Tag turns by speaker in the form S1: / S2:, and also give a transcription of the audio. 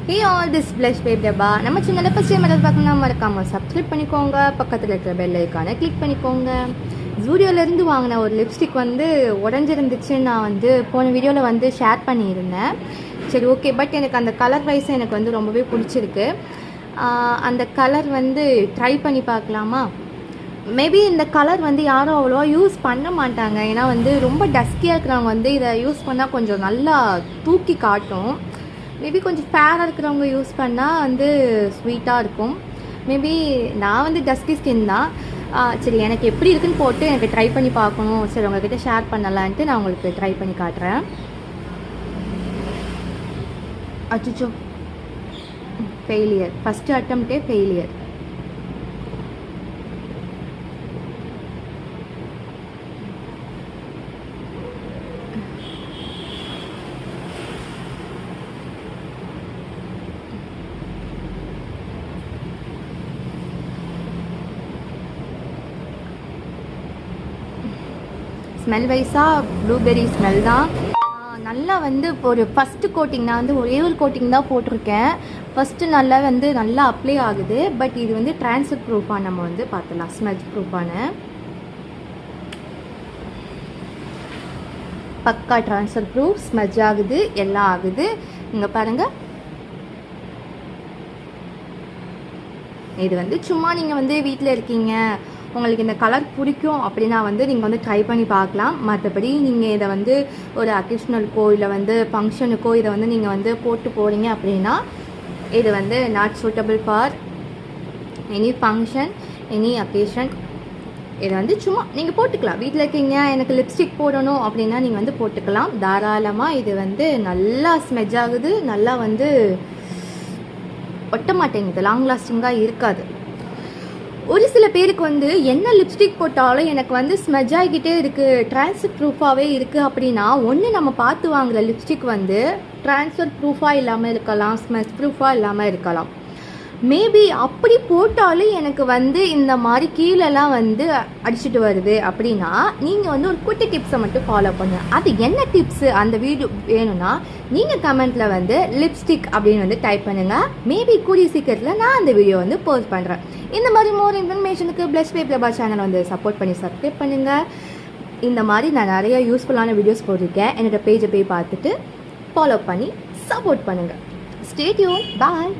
S1: Hey all, this blush babe டப்பா. நம்ம சேனலை ஃபர்ஸ்ட் டைம் பார்க்கணும்னா மறக்காம சப்ஸ்கிரைப் பண்ணிக்கோங்க. பக்கத்தில் இருக்கிற பெல் ஐக்கானை கிளிக் பண்ணிக்கோங்க. ஜூடியோலேருந்து வாங்கின ஒரு லிப்ஸ்டிக் வந்து உடஞ்சிருந்துச்சு. நான் வந்து போன வீடியோவில் வந்து ஷேர் பண்ணியிருந்தேன். சரி ஓகே, பட் எனக்கு அந்த கலர் வைஸ் எனக்கு வந்து ரொம்பவே பிடிச்சிருக்கு. அந்த கலர் வந்து ட்ரை பண்ணி பார்க்கலாமா? மேபி இந்த கலர் வந்து யாரும் அவ்வளோவா யூஸ் பண்ண மாட்டாங்க. ஏன்னா வந்து ரொம்ப டஸ்கியாக இருக்கிறவங்க வந்து இதை யூஸ் பண்ணால் கொஞ்சம் நல்லா தூக்கி காட்டும். மேபி கொஞ்சம் ஃபேராக இருக்கிறவங்க யூஸ் பண்ணால் வந்து ஸ்வீட்டாக இருக்கும். மேபி நான் வந்து டஸ்கி ஸ்கின் தான். சரி, எனக்கு எப்படி இருக்குன்னு போட்டு எனக்கு ட்ரை பண்ணி பார்க்கணும், சரி உங்கள்கிட்ட ஷேர் பண்ணலான்ட்டு நான் உங்களுக்கு ட்ரை பண்ணி காட்டுறேன். அச்சோ, ஃபெயிலியர். ஃபஸ்ட்டு அட்டம்ப்டே ஃபெயிலியர். ஸ்மெல் வைஸாக ப்ளூபெர்ரி ஸ்மெல் தான். நல்லா வந்து ஒரு ஃபஸ்ட்டு கோட்டிங் நான் வந்து ஒரே ஒரு கோட்டிங் தான் போட்டிருக்கேன். ஃபஸ்ட்டு நல்லா அப்ளை ஆகுது. பட் இது வந்து ட்ரான்ஸ்ஃபர் ப்ரூஃபாக நம்ம வந்து பார்த்துலாம். ஸ்மெல் ப்ரூஃபான பக்கா ட்ரான்ஸ்ஃபர் ப்ரூஃப். ஸ்மெஜ் ஆகுது, எல்லாம் ஆகுது. இங்கே பாருங்கள், இது வந்து சும்மா நீங்கள் வந்து வீட்டில் இருக்கீங்க, உங்களுக்கு இந்த கலர் பிடிக்கும் அப்படின்னா வந்து நீங்கள் வந்து ட்ரை பண்ணி பார்க்கலாம். மற்றபடி நீங்கள் இதை வந்து ஒரு அக்கேஷ்னலுக்கோ இல்லை வந்து ஃபங்க்ஷனுக்கோ இதை வந்து நீங்கள் வந்து போட்டு போகிறீங்க அப்படின்னா இது வந்து not suitable for any function, any occasion. இதை வந்து சும்மா நீங்கள் போட்டுக்கலாம். வீட்டில் இருக்கீங்க, எனக்கு லிப்ஸ்டிக் போடணும் அப்படின்னா நீங்கள் வந்து போட்டுக்கலாம் தாராளமாக. இது வந்து நல்லா ஸ்மெஜ் ஆகுது, நல்லா வந்து ஒட்ட மாட்டேங்குது, லாங் லாஸ்டிங்காக இருக்காது. ஒரு சில பேருக்கு வந்து என்ன லிப்ஸ்டிக் போட்டாலும் எனக்கு வந்து ஸ்மெஜ் ஆகிக்கிட்டே இருக்குது, ட்ரான்ஸ்ஃபர் ப்ரூஃபாகவே இருக்குது அப்படின்னா ஒன்று நம்ம பார்த்து வாங்குகிற லிப்ஸ்டிக் வந்து ட்ரான்ஸ்ஃபர் ப்ரூஃபாக இல்லாமல் இருக்கலாம், ஸ்மெஜ் ப்ரூஃபாக இல்லாமல் இருக்கலாம். மேபி அப்படி போட்டாலும் எனக்கு வந்து இந்த மாதிரி கீழெல்லாம் வந்து அடிச்சுட்டு வருது அப்படின்னா நீங்கள் வந்து ஒரு குட்டி டிப்ஸை மட்டும் ஃபாலோ பண்ணுங்கள். அது என்ன டிப்ஸு அந்த வீடியோ வேணும்னா நீங்கள் கமெண்ட்டில் வந்து லிப்ஸ்டிக் அப்படின்னு வந்து டைப் பண்ணுங்கள். மேபி கூடிய சீக்கிரத்தில் நான் அந்த வீடியோ வந்து போஸ்ட் பண்ணுறேன். இந்த மாதிரி மோர் இன்ஃபர்மேஷனுக்கு ப்ளஷ் பேப் டப்பா சேனல் வந்து சப்போர்ட் பண்ணி சப்ஸ்கிரைப் பண்ணுங்கள். இந்த மாதிரி நான் நிறைய யூஸ்ஃபுல்லான வீடியோஸ் போட்டிருக்கேன். என்னோடய பேஜை போய் பார்த்துட்டு ஃபாலோ பண்ணி சப்போர்ட் பண்ணுங்கள். Stay tune. பாய்.